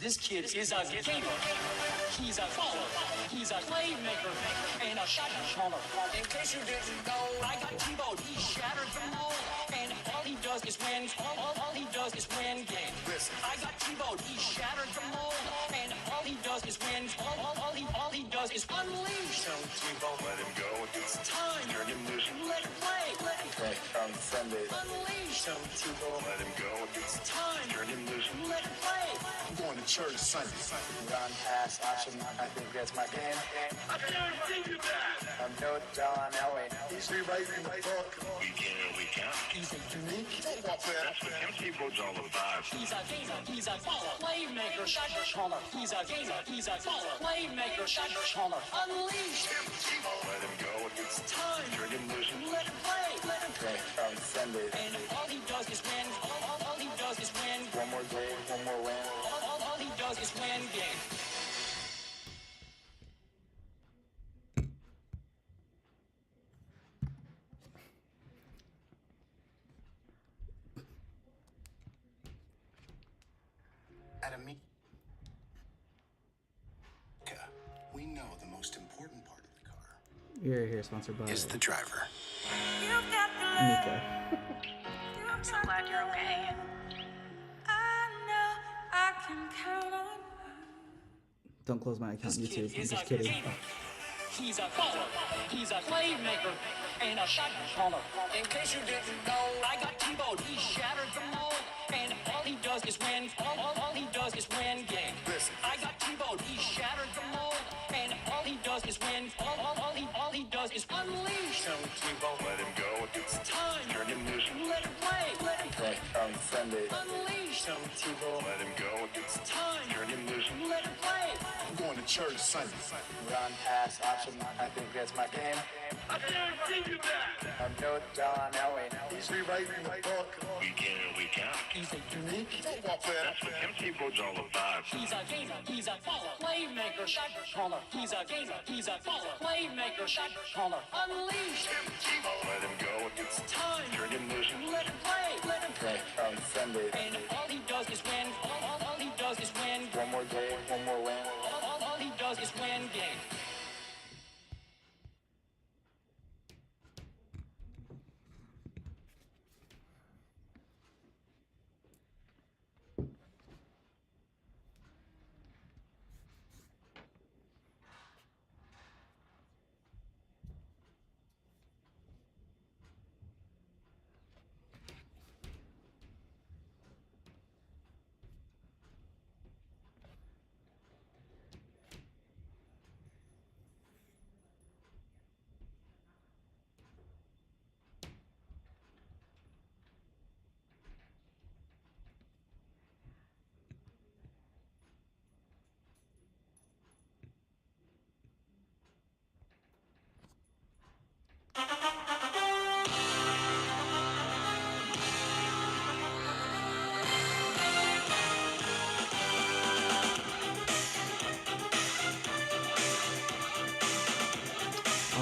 This kid is a gamer. He's a follower. He's a playmaker and a shot caller. In case you didn't know, I got Tebow. He shattered the mold, and all he does is win. All he does is win games. Listen, I got Tebow. He shattered the mold, and all he does is win. All he does is unleash. Tell Tebow, let him go. It's time. Turn him loose. Let him play. Let him play. On Sunday. Unleash. Tell Tebow, let him go. It's time. Turn him loose. Let him play. I'm going to church Sunday. Run past option. I think that's my game. I can't think of that. I'm no John Elway. He's rewriting my book. Week in and week out. He's a unique football player. That's what Tebow's all about. He's a gamer. He's a follower. Playmaker. Shot caller. He's a gamer. He's a follower. Playmaker. Shot caller. Unleash him. Tebow. Let him go. It's time. Turn him loose. Let him play. Let him play. On Sunday. And all he does is win. All he does is win. One more game. One more win. All he does is win games. At Amica, we know the most important part of the car You're here, sponsored by is the driver. Mika. I'm so glad you're okay. Don't close my account on This kid YouTube. I'm is just a kidding. gamer. He's a follower. He's a playmaker and a shot caller. In case you didn't know, I got Tebow. He shattered the mold, and all he does is win. All he does is win games. Listen, I got Tebow. He shattered the mold, and all he does is win. All he does is unleash. Tell Tebow, let him go. It's time. Turn him loose. Let him play. Let him play. On Sunday. Unleash. Tell Tebow, let him go. It's time. Turn him loose. Let him play. I'm going to church Sunday. Run pass option. I think that's my game. I can't think of that. I'm no John Elway. He's rewriting my book. Week in and week out. He's a unique football player. That's what Tebow's all about. He's a gamer. He's a follower. Playmaker. Shot caller. He's a gamer. He's a follower. Playmaker. Shot caller. Unleash him. Tebow. Let him go. It's time. Turn him loose. Let him play. Let him play. On Sunday. And all he does is win. All he does is win. One more game. One more win. All he does is win games.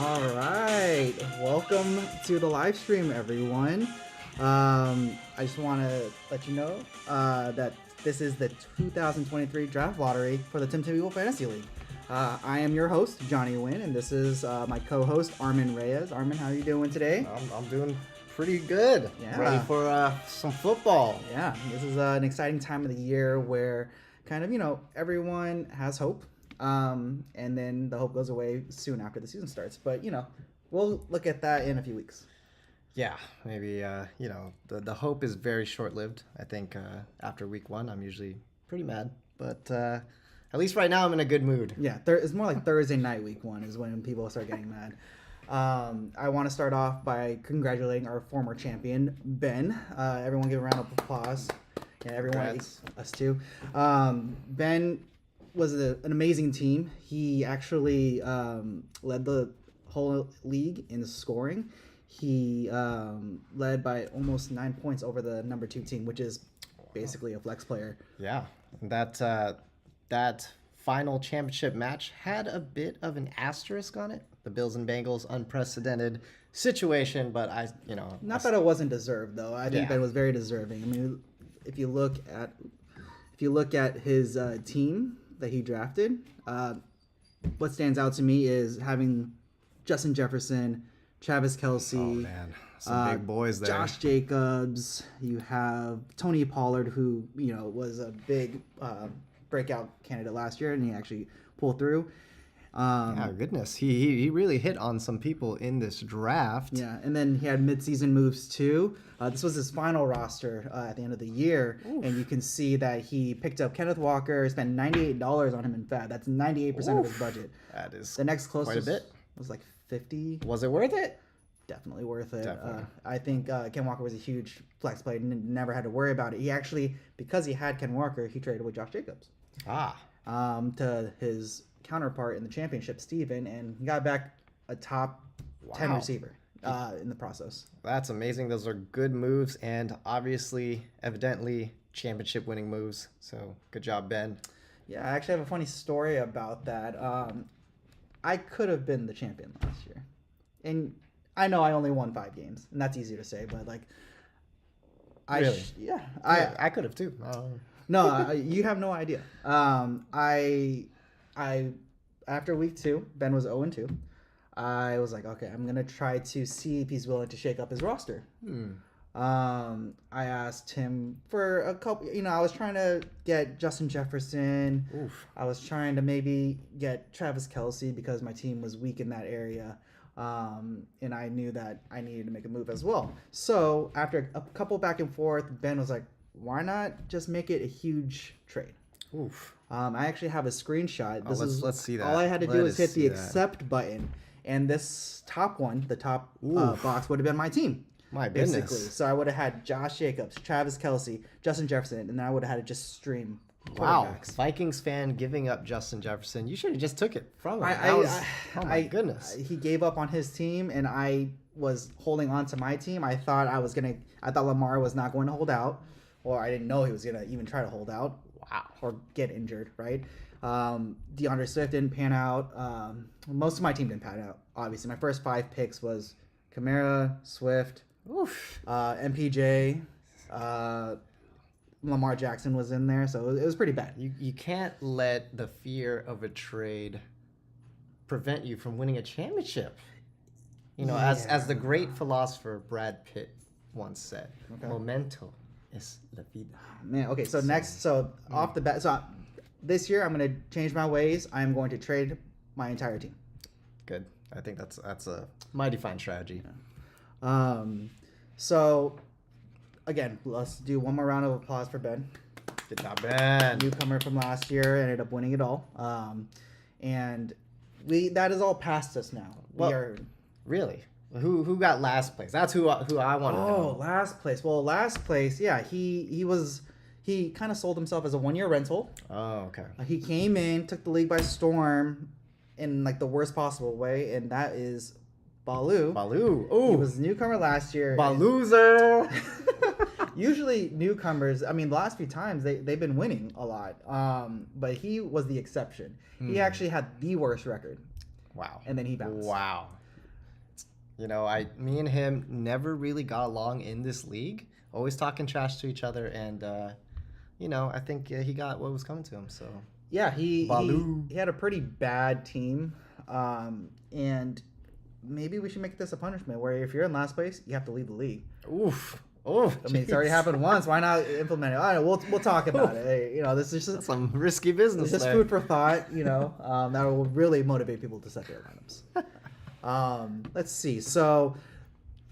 All right, welcome to the live stream, everyone. I just want to let you know that this is the 2023 draft lottery for the Tebow Fantasy League. I am your host, Johnny Wynn, and this is my co-host, Armin Reyes. Armin, how are you doing today? I'm doing pretty good. Yeah. Ready for some football. Yeah, this is an exciting time of the year where kind of, everyone has hope. And then the hope goes away soon after the season starts. But, we'll look at that in a few weeks. Yeah, maybe, the hope is very short-lived. I think after week one, I'm usually pretty mad. But at least right now, I'm in a good mood. Yeah, it's more like Thursday night week one is when people start getting mad. I want to start off by congratulating our former champion, Ben. Everyone give a round of applause. Yeah, everyone, Congrats. us too. Ben was an amazing team. He actually led the whole league in scoring. He led by almost 9 points over the number 2 team, which is basically a flex player. Yeah, that final championship match had a bit of an asterisk on it. The Bills and Bengals unprecedented situation, but Not that it wasn't deserved, though. I think Yeah. that it was very deserving. I mean, if you look if you look at his team that he drafted, what stands out to me is having Justin Jefferson, Travis Kelsey. Oh man, some big boys there. Josh Jacobs. You have Tony Pollard, who was a big breakout candidate last year, and he actually pulled through. Oh goodness, he really hit on some people in this draft. Yeah, and then he had midseason moves too. This was his final roster at the end of the year, and you can see that he picked up Kenneth Walker, spent $98 on him in Fab. That's 98% of his budget. That is The next closest quite a bit. was like 50. Was it worth it? Definitely worth it. Definitely. I think Ken Walker was a huge flex play and never had to worry about it. He actually, because he had Ken Walker, he traded with Josh Jacobs to his counterpart in the championship, Steven, and he got back a top 10 receiver in the process. That's amazing. Those are good moves, and obviously, evidently, championship winning moves. So good job, Ben. Yeah, I actually have a funny story about that. I could have been the champion last year. And I know I only won 5 games, and that's easy to say, but like, Really? I could have too. No, you have no idea. I after week 2, Ben was 0-2. I was like, okay, I'm gonna try to see if he's willing to shake up his roster. I asked him for a couple. I was trying to get Justin Jefferson. I was trying to maybe get Travis Kelsey because my team was weak in that area. And I knew that I needed to make a move as well. So after a couple back and forth, Ben was like, why not just make it a huge trade? I actually have a screenshot. Let's see that. All I had to do was hit the that. accept button, and this top one, the top box, would have been my team. My basically. goodness. So I would have had Josh Jacobs, Travis Kelsey, Justin Jefferson, and then I would have had to just stream. Wow, quarterbacks. Vikings fan giving up Justin Jefferson. You should have just took it from him. Oh my goodness. He gave up on his team, and I was holding on to my team. I thought Lamar was not going to hold out, or I didn't know he was going to even try to hold out. Wow. Or get injured, right? DeAndre Swift didn't pan out. Most of my team didn't pan out. Obviously, my first 5 picks was Kamara, Swift, MPJ, Lamar Jackson was in there, so it was pretty bad. You can't let the fear of a trade prevent you from winning a championship. As the great philosopher Brad Pitt once said, "Momento es la vida." Man, okay, so off the bat, this year I'm going to change my ways. I'm going to trade my entire team. Good. I think that's a mighty fine strategy. So again, let's do one more round of applause for Ben. Good job, Ben. Newcomer from last year, ended up winning it all. And that is all past us now. Really? Who got last place? That's who I want to know. Oh, last place. Well, last place, yeah, he kind of sold himself as a 1-year rental. Oh, okay. He came in, took the league by storm in like the worst possible way, and that is Baloo. Ooh. He was a newcomer last year. Baloozer. Usually newcomers, I mean, the last few times they've been winning a lot. But he was the exception. He actually had the worst record. Wow. And then he bounced. Wow. Me and him never really got along in this league. Always talking trash to each other, and I think he got what was coming to him. So yeah, he had a pretty bad team, and maybe we should make this a punishment where if you're in last place, you have to leave the league. Oof. I mean, it's already happened once. Why not implement it? All right, we'll talk about it. Hey, this is just some risky business. It's just food for thought. That will really motivate people to set their lineups. Let's see. So,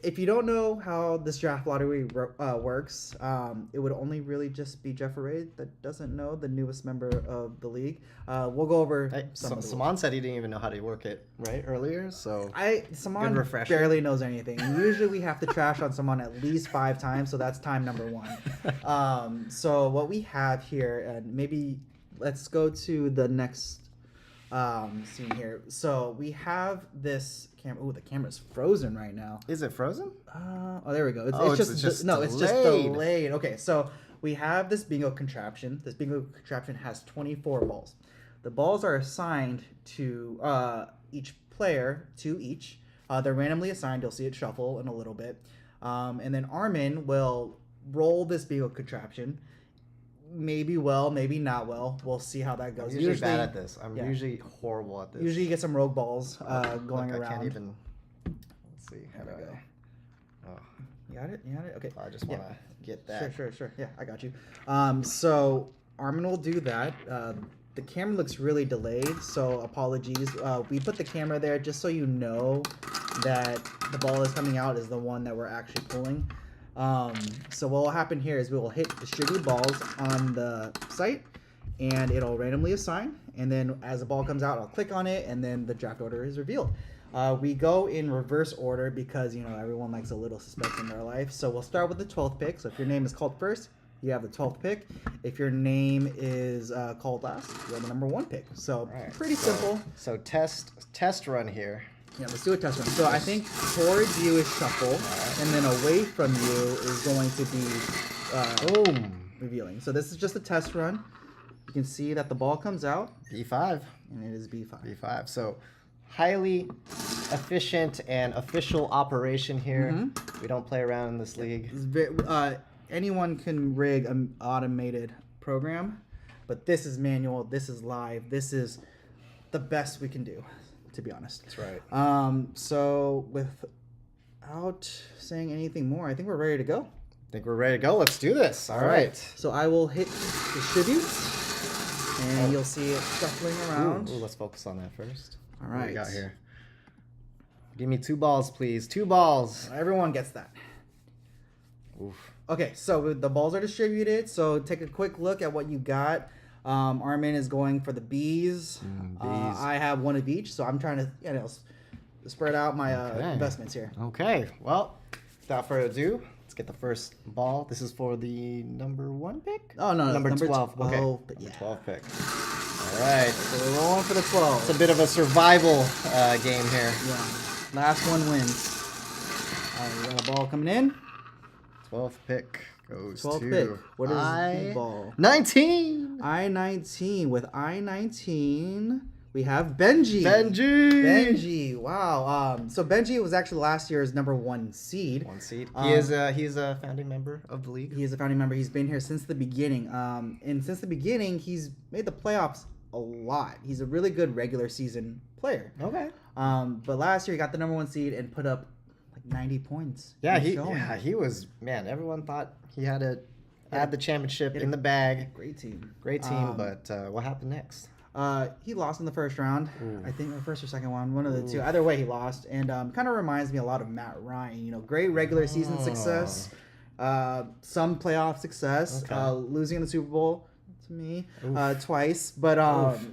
if you don't know how this draft lottery works, it would only really just be Jeff Array that doesn't know, the newest member of the league. We'll go over Saman said he didn't even know how to work it earlier. So Saman barely knows anything. Usually we have to trash on someone at least 5 times, so that's time number 1. So what we have here, and maybe let's go to the next scene here. So we have this camera. Ooh, the camera's frozen right now. Is it frozen? There we go. It's just delayed. Okay, so we have this bingo contraption. This bingo contraption has 24 balls. The balls are assigned to each player, 2 each. They're randomly assigned. You'll see it shuffle in a little bit. And then Armin will roll this bingo contraption. maybe well, maybe not well. We'll see how that goes. I'm usually bad at this. I'm yeah. usually horrible at this. Usually you get some rogue balls going Look, around. I can't even. Let's see. How do I go? Oh, You got it? You got it? Okay. I just want to get that. Sure. Yeah, I got you. So Armin will do that. The camera looks really delayed, so apologies. We put the camera there just so you know that the ball is coming out is the one that we're actually pulling. So what will happen here is we will hit distribute balls on the site, and it'll randomly assign. And then as the ball comes out, I'll click on it, and then the draft order is revealed. We go in reverse order because, you know, everyone likes a little suspense in their life. So we'll start with the 12th pick. So if your name is called first, you have the 12th pick. If your name is called last, you have the number 1 pick. So pretty simple. So test run here. Yeah, let's do a test run. So I think towards you is shuffle, and then away from you is going to be Boom. revealing. So this is just a test run. You can see that the ball comes out, B5. and it is B5. B5. So highly efficient and official operation here. We don't play around in this league. It's anyone can rig an automated program, but this is manual. This is live. This is the best we can do, to be honest. That's right. So without saying anything more, I think we're ready to go. I think we're ready to go. Let's do this. All right. So I will hit distribute, and you'll see it shuffling around. Ooh, let's focus on that first. All What do right. we got here? Give me 2 balls, please. 2 balls. Everyone gets that. Oof. Okay, so the balls are distributed. So take a quick look at what you got. Armin is going for the Bs. I have 1 of each, so I'm trying to, you know, spread out my investments here. Okay. Well, without further ado, let's get the first ball. This is for the number 1 pick? Oh, no, Number 12. 12. Okay. But Number yeah. 12 pick. All right. So we're rolling for the 12. It's a bit of a survival game here. Yeah. Last one wins. All right, we got a ball coming in. 12th pick goes 12th to pick. What is the ball? 19. I-19. With I-19, we have Benji. Benji. Wow. So Benji was actually last year's number 1 seed. 1 seed. He's a founding member of the league. He is a founding member. He's been here since the beginning. And since the beginning, he's made the playoffs a lot. He's a really good regular season player. Okay. But last year he got the number 1 seed and put up like 90 points. Yeah, in he was, man, everyone thought he had the championship in the bag. Great team. Great team, but what happened next? He lost in the first round. I think the first or second one of the two. Either way, he lost, and kind of reminds me a lot of Matt Ryan. You know, great regular season success, some playoff success, losing in the Super Bowl to me twice. But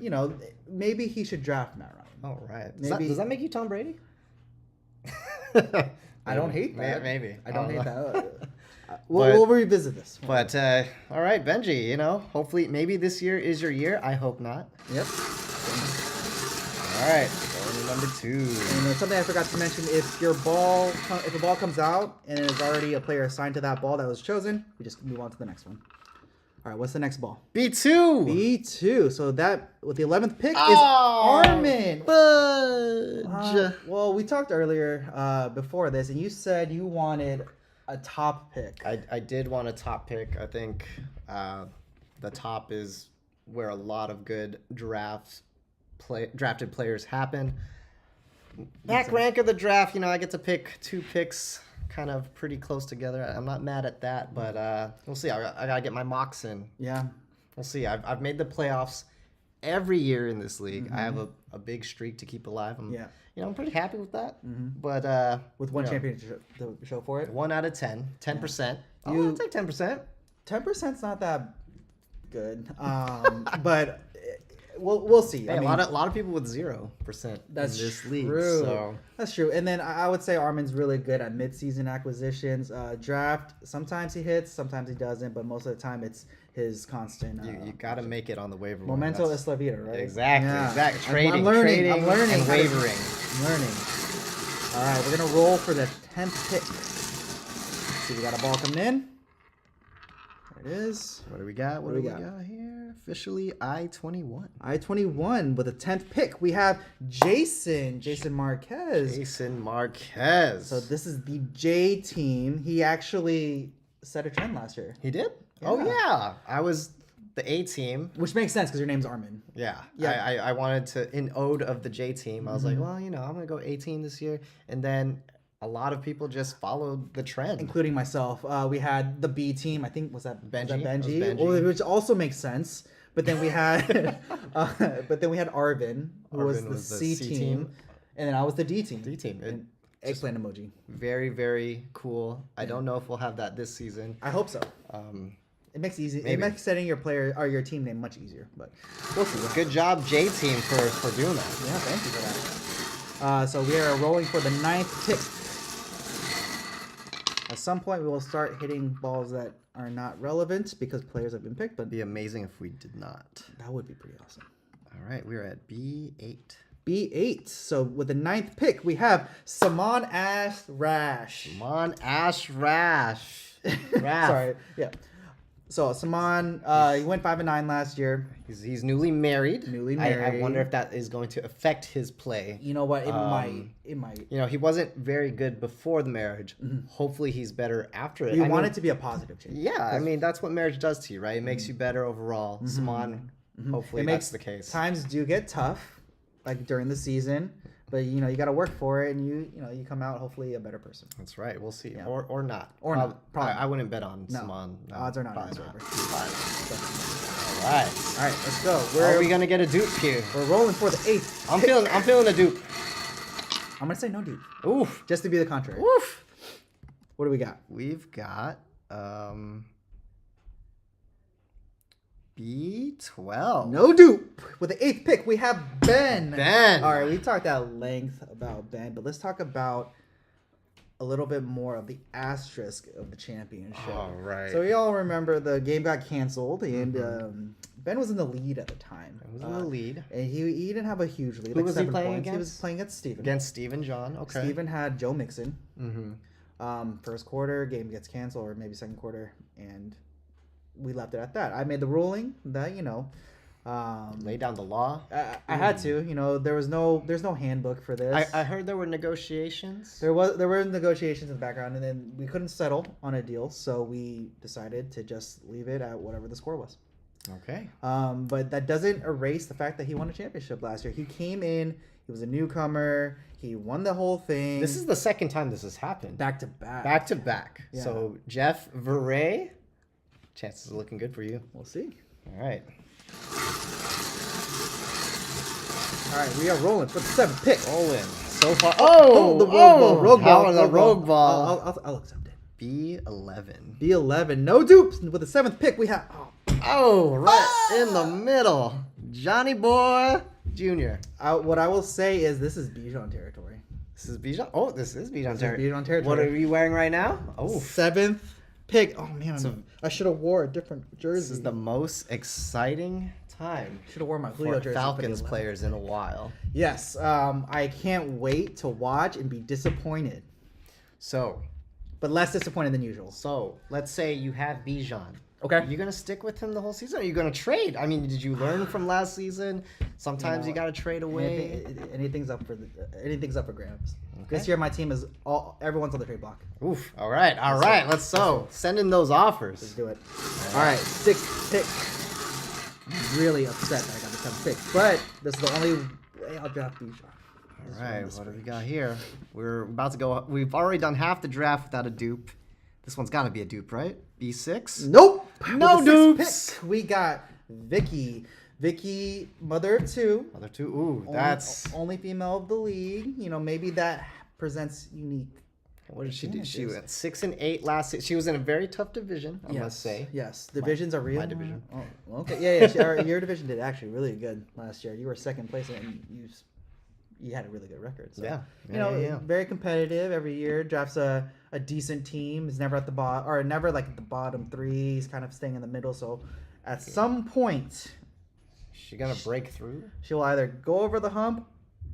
you know, maybe he should draft Matt Ryan. All right. Does that make you Tom Brady? I don't hate that. Maybe. I don't hate that. We'll revisit this. But all right, Benji. You know, hopefully, maybe this year is your year. I hope not. Yep. All right, going to number 2. And something I forgot to mention: if a ball comes out and there's already a player assigned to that ball that was chosen, we just move on to the next one. All right, what's the next ball? B2. B2. So that with the 11th pick is Armin. Fudge. Well, we talked earlier before this, and you said you wanted a top pick. I did want a top pick. I think the top is where a lot of good drafted players happen. Back rank of the draft, you know, I get to pick 2 picks kind of pretty close together. I'm not mad at that, but we'll see. I gotta get my mocks in. Yeah. We'll see. I've made the playoffs every year in this league. I have a big streak to keep alive. I'm pretty happy with that. But with 1 championship to show for it. 1 out of 10, 10%. I'll take 10%. 10%'s not that good, but we'll see. Hey, a lot of people with 0% in this league. So. That's true. And then I would say Armin's really good at mid-season acquisitions. Draft, sometimes he hits, sometimes he doesn't, but most of the time it's his constant. You got to make it on the waiver. Momento es la vida, right? Exactly. Yeah. Exactly. I'm Trading, learning and wavering. I'm learning. All right, we're gonna roll for the 10th pick. See, we got a ball coming in. There it is. What do we got? What do we got here? Officially I-21. I-21 with the 10th pick. We have Jason Marquez. Jason Marquez. So this is the J team. He actually set a trend last year. He did? Yeah. Oh, yeah. I was the A team. Which makes sense because your name's Armin. Yeah. Yeah. I wanted to, in ode of the J team, I was like, well, I'm going to go A team this year. And then a lot of people just followed the trend. Including myself. We had the B team. I think, was that Benji? Was that Benji? That was Benji. Which also makes sense. But then we had Arvin, who was Arvin the was the C C team. team. And then I was the D team. D team. And eggplant emoji. Very, very cool. I don't know if we'll have that this season. I hope so. It makes maybe. It makes setting your player or your team name much easier, but we'll see. Good job, J team, for doing that. Yeah, thank you for that. So we are rolling for the 9th pick. At some point, we will start hitting balls that are not relevant because players have been picked, but It'd be amazing if we did not. that would be pretty awesome. All right, we're at B8. B8. So with the 9th pick, we have Saman Ash Rash. Come on, Ash Rash. Raph. Sorry. Yeah. So Saman, he went 5-9 last year. He's newly married. Newly I married. wonder if that is going to affect his play. You know what? It might. It might. You know, he wasn't very good before the marriage. Hopefully, he's better after it. We I want mean, it to be a positive change. Yeah, I mean, that's what marriage does to you, right? It makes you better overall. Saman, hopefully It that's makes the case. Times do get tough, like during the season, but you know you got to work for it, and you come out hopefully a better person. That's right. We'll see. Or not. Or not. Probably. I wouldn't bet on No. Saman. No, Odds are not probably in his favor. All right. All right, let's go. Are we gonna get a dupe here? We're rolling for the 8th. I'm feeling a dupe. I'm gonna say no dude, Oof. just to be the contrary. Oof. What do we got? We've got B12. No dupe. With the 8th pick, we have Ben. Ben. All right, we talked at length about Ben, but let's talk about a little bit more of the asterisk of the championship. All right. So we all remember the game got canceled, and Ben was in the lead at the time. He was in the lead. And he didn't have a huge lead. Who like was he 7 playing points. He was against? playing against Steven. Against Steven John. Okay. Steven had Joe Mixon. Mm-hmm. First quarter, game gets canceled, or maybe second quarter, and we left it at that. I made the ruling that Lay down the law. I had to. There's no handbook for this. I heard there were negotiations. There were negotiations in the background, and then we couldn't settle on a deal, so we decided to just leave it at whatever the score was. Okay. But that doesn't erase the fact that he won a championship last year. He came in, he was a newcomer, he won the whole thing. This is the second time this has happened. back to back. Back to back. Yeah. So Jeff Verrey, chances are looking good for you. We'll see. All right. All right, we are rolling for the 7th pick. Rolling. So far. The rogue ball. How the rogue ball. I'll accept it. B11. B11. No dupes. With the 7th pick, we have. Oh, right in the middle. Johnny Boy Jr. What I will say is this is Bijan territory. This is Bijan. Oh, this is Bijan This is territory. Bijan territory. What are you wearing right now? Oh, 7th pick. Oh man, I should have wore a different jersey. this is the most exciting time Should have worn my Julio for jersey. Falcons for the 11th. players in a while. Yes. I can't wait to watch and be disappointed, So but less disappointed than usual. let's say you have Bijan. Okay. Are you gonna stick with him the whole season? Or are you gonna trade? I mean, did you learn from last season? Sometimes you gotta trade away. Anything's up for grabs. Okay. This year, my team is everyone's on the trade block. Oof. All right. Let's send in those offers. Let's do it. All right, 6th pick. I'm really upset that I got the 7th pick, but this is the only way I'll draft Bijan. All right. What do we got here? We're about to go. We've already done half the draft without a dupe. This one's got to be a dupe, right? B6? Nope. No With the 6th dupes. pick, we got Vicky, mother of 2. Other two. Ooh, that's. only female of the league. Maybe that presents unique. What did she do? She advantages. went 6 and 8 last season. She was in a very tough division, I must say. Yes, divisions are real. my division. Oh, okay. Yeah. Your division did actually really good last year. You were second place, and you had a really good record. So, Yeah. very competitive every year. Drafts a decent team. Is never at the bottom, or never like at the bottom 3. He's kind of staying in the middle. So, at some point, She gonna break through? she'll either go over the hump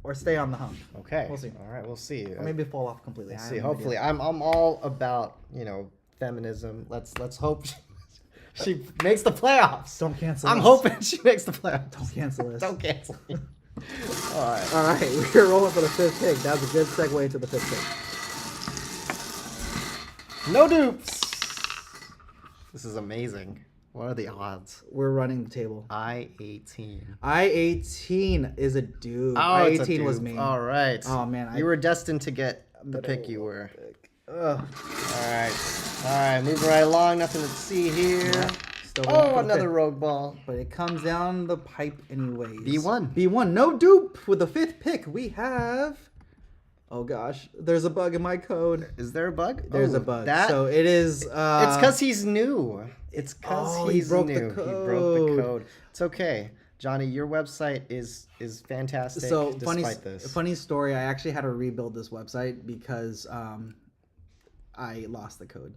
or stay on the hump. Okay. We'll see. All right, we'll see. Or maybe fall off completely. We'll I see. have no Hopefully, idea. I'm all about feminism. Let's hope she makes the playoffs. Don't cancel. I'm us. hoping she makes the playoffs. Don't cancel us. Don't cancel me. All right. All right, we're rolling for the 5th pick. That was a good segue into the 5th pick. No dupes. This is amazing. What are the odds? We're running the table. I-18. I-18 is a dude. Oh, it's a I-18 was dupe. me. All right. Oh, man. You were destined to get the pick you were. Ugh. All right, moving right along. Nothing to see here. Still going for Oh, the another pick. rogue ball. But it comes down the pipe anyways. B1. B1. No dupe. With the 5th pick, we have... Oh, gosh. There's a bug in my code. Is there a bug? There's Oh, a bug. That, So it is... it's because he's new. It's because Oh, he he's broke the new. He broke code. the code. It's okay. Johnny, your website is fantastic. So despite this. funny story. I actually had to rebuild this website because I lost the code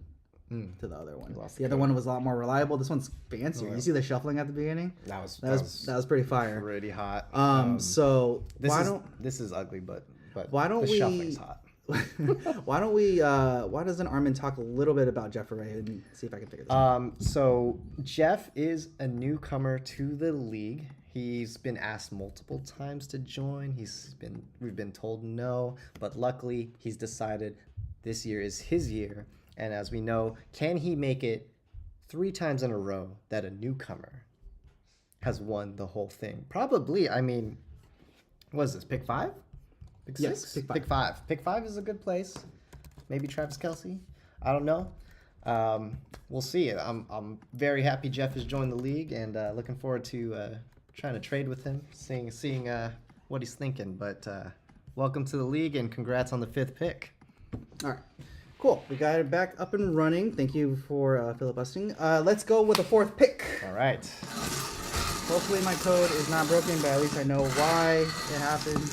to the other one. The other one was a lot more reliable. This one's fancier. You see the shuffling at the beginning? That was pretty fire. pretty hot. So this is ugly, but why don't the we? shuffling's hot. Why don't we? Why doesn't Armin talk a little bit about Jeff Ray and see if I can figure this out? So Jeff is a newcomer to the league. He's been asked multiple times to join. We've been told no, but luckily he's decided this year is his year. And as we know, can he make it 3 times in a row that a newcomer has won the whole thing? Probably. I mean, what is this? Pick 5? Pick 6? Yes, pick 5. Pick 5. Pick 5 is a good place. Maybe Travis Kelce. I don't know. We'll see. I'm very happy Jeff has joined the league and looking forward to trying to trade with him, seeing what he's thinking. But welcome to the league and congrats on the 5th pick. All right. Cool. We got it back up and running. Thank you for filibustering. Let's go with the 4th pick. All right. Hopefully my code is not broken, but at least I know why it happened.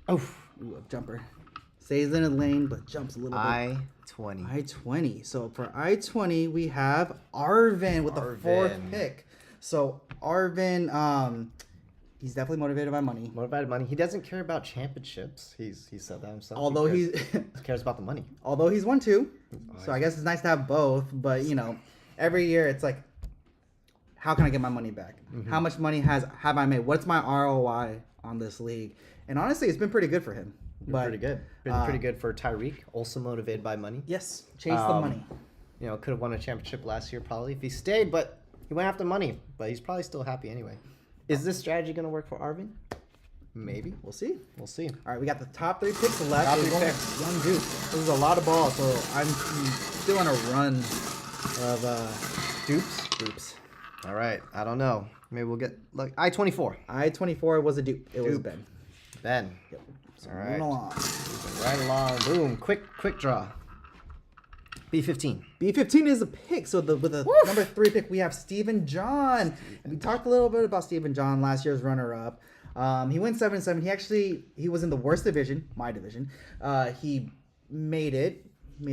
Oh, ooh, a jumper. Stays in a lane, but jumps a little bit. I-20. I-20. So for I-20, we have Arvin with the 4th pick. So Arvin, he's definitely motivated by money. Motivated money. He doesn't care about championships. He said that himself. Although he cares about the money. Although he's won 2. So I guess it's nice to have both. But, you know, every year it's like, how can I get my money back? Mm-hmm. How much money have I made? What's my ROI on this league? And honestly, it's been pretty good for him. Pretty good. Been pretty good for Tyreek, also motivated by money. Yes, chase the money. You know, could have won a championship last year probably if he stayed, but he went after money. But he's probably still happy anyway. Is this strategy going to work for Arvin? Maybe. We'll see. We'll see. All right, we got the top 3 picks left. Top 3 There's only picks. one dude. This is a lot of balls, so I'm still on a run of dupes. All right. I don't know. Maybe we'll get like I-24. I-24 was a dupe. It was Ben. Ben. Yep. So All moving right. along. Moving right along. Boom. Quick draw. B15. B15 is a pick. So with the number 3 pick, we have Stephen John. We talked a little bit about Stephen John, last year's runner-up. He went 7-7. He was in the worst division, my division. He made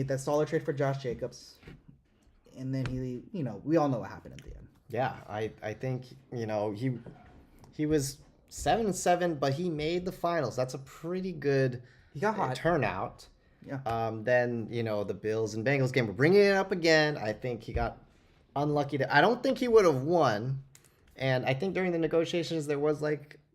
that solid trade for Josh Jacobs. And then we all know what happened at the end. Yeah, I think, he was 7-7, but he made the finals. That's a pretty good He got hot. turnout. Yeah. Then, the Bills and Bengals game were bringing it up again. I think he got unlucky. I don't think he would have won. And I think during the negotiations, there was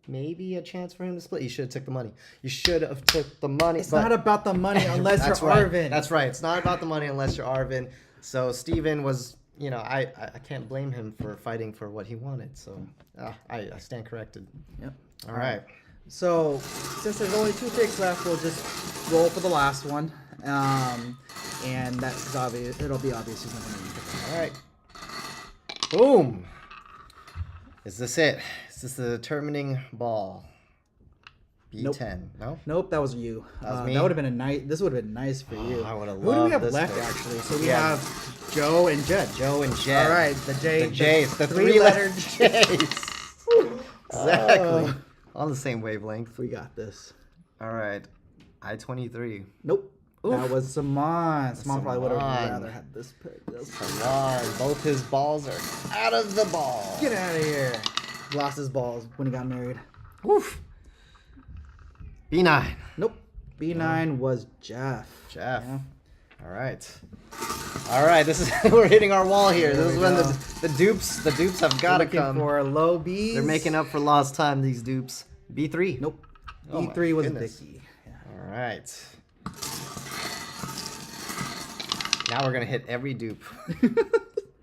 maybe a chance for him to split. You should have took the money. You should have took the money. It's not about the money unless you're right. Arvin. That's right. It's not about the money unless you're Arvin. So Steven was, I can't blame him for fighting for what he wanted. So I stand corrected. Yep. All right. So since there's only 2 picks left, we'll just roll for the last one. And that's obvious. It'll be obvious who's not going to win. All right. Boom. Is this it? Is this the determining ball? B10. No? Nope, that was you. That was me? That would have been this would have been nice for you. I would have Who do we loved have this left pick. actually? So we Yeah. have Joe and Jed. Joe and Jed. All right, the J's. The 3-letter J's. Exactly. On the same wavelength. We got this. All right. I-23. Nope. That was Saman. Saman probably would have Saman. rather had this pick. Come on. Both his balls are out of the ball. Get out of here. Lost his balls when he got married. Woof. B9. Nope. B9 was Jeff. Jeff. Yeah. All right. This is we're hitting our wall here. There This is we when go. the dupes have got to Looking come. for low Bs. They're making up for lost time. These dupes. B3. Nope. Oh my B3 was goodness. Vicky. Yeah. All right. Now we're gonna hit every dupe.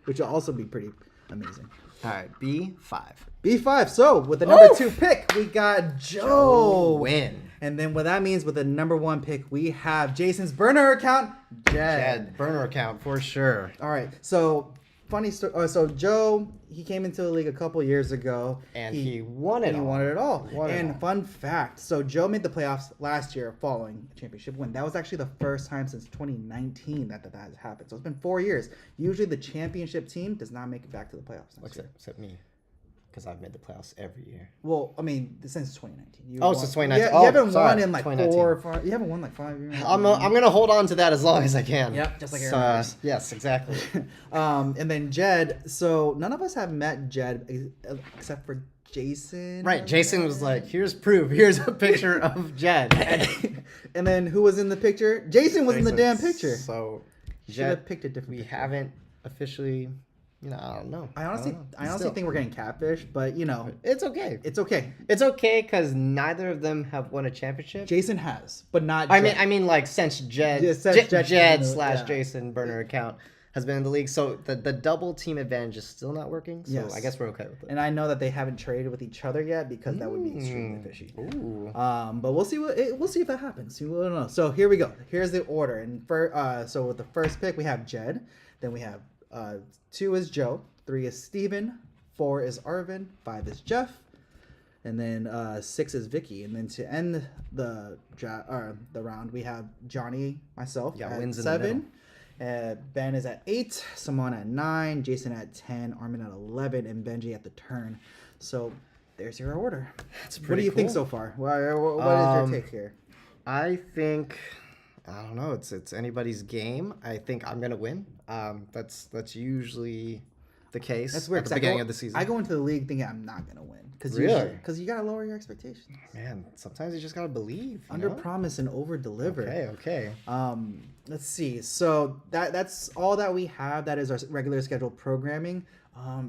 which will also be pretty amazing. All right, B5. B5. So with the number 2 pick, we got Joe. Win. And then what that means with the number 1 pick, we have Jason's burner account, Jed. Burner account for sure. All right. So funny story. So Joe, he came into the league a couple years ago, And he won it and he all. won it all. Won it And all. fun fact: so Joe made the playoffs last year, following a championship win. That was actually the first time since 2019 that has happened. So it's been 4 years. Usually, the championship team does not make it back to the playoffs next year. Except me, because I've made the playoffs every year. Well, I mean, since 2019. You Oh, won- since 2019. You, Oh, haven't sorry, won in like 2019. 4 or 5. You haven't won like 5 years. I'm gonna hold on to that as long as I can. Yep, just like So, Aaron Rodgers. yes, exactly. And then Jed. So none of us have met Jed except for Jason. Right, Jason was like, "Here's proof. Here's a picture of Jed." And then who was in the picture? Jason was in the damn picture. So, Should have Jed, picked a different. we picture. haven't officially, I don't know. I honestly Still. think we're getting catfish, but It's okay. it's okay. It's okay because neither of them have won a championship. Jason has, but not. I Jed. mean, like since Jed, Yeah, since Jed- Jed / yeah. Jason burner account has been in the league, so the double team advantage is still not working. So Yes. I guess we're okay with it. And I know that they haven't traded with each other yet because that would be extremely fishy. Ooh. But we'll see we'll see if that happens. We don't know. So here we go. Here's the order. And so with the first pick we have Jed. Then we have 2 is Joe. 3 is Steven. 4 is Arvin. 5 is Jeff. And then 6 is Vicky. And then to end the round we have Johnny, myself Yeah, at wins in the 7. Ben is at 8, Simone at 9, Jason at 10, Armin at 11, and Benji at the turn. So there's your order. That's What do pretty you think cool. so far? What is your take here? I think I don't know. It's anybody's game. I think I'm gonna win. That's usually the case That's weird. at 'Cause the beginning of the season. I go into the league thinking I'm not gonna win Really? because you gotta lower your expectations. Man, sometimes you just gotta believe. Under promise and over deliver. Okay. Let's see. So that's all that we have. That is our regular scheduled programming.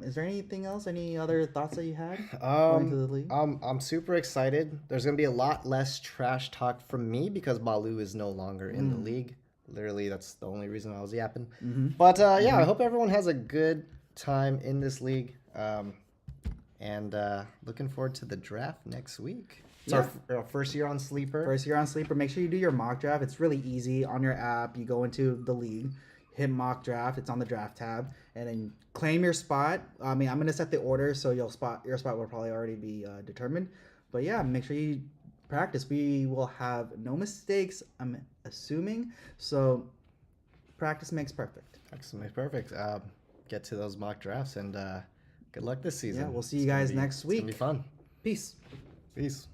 Is there anything else? Any other thoughts that you had going to the league? I'm super excited. There's gonna be a lot less trash talk from me because Balu is no longer in the league. Literally, that's the only reason I was yapping. But yeah, I hope everyone has a good time in this league. And looking forward to the draft next week. It's our first year on Sleeper. First year on Sleeper, make sure you do your mock draft. It's really easy on your app. You go into the league, hit mock draft. It's on the draft tab, and then claim your spot. I mean, I'm gonna set the order, so your spot will probably already be determined. But yeah, make sure you practice. We will have no mistakes, I'm assuming. So practice makes perfect. Excellent, perfect. Get to those mock drafts and good luck this season. Yeah, we'll see you It's gonna guys be- next It's gonna be week. fun. Peace. Peace.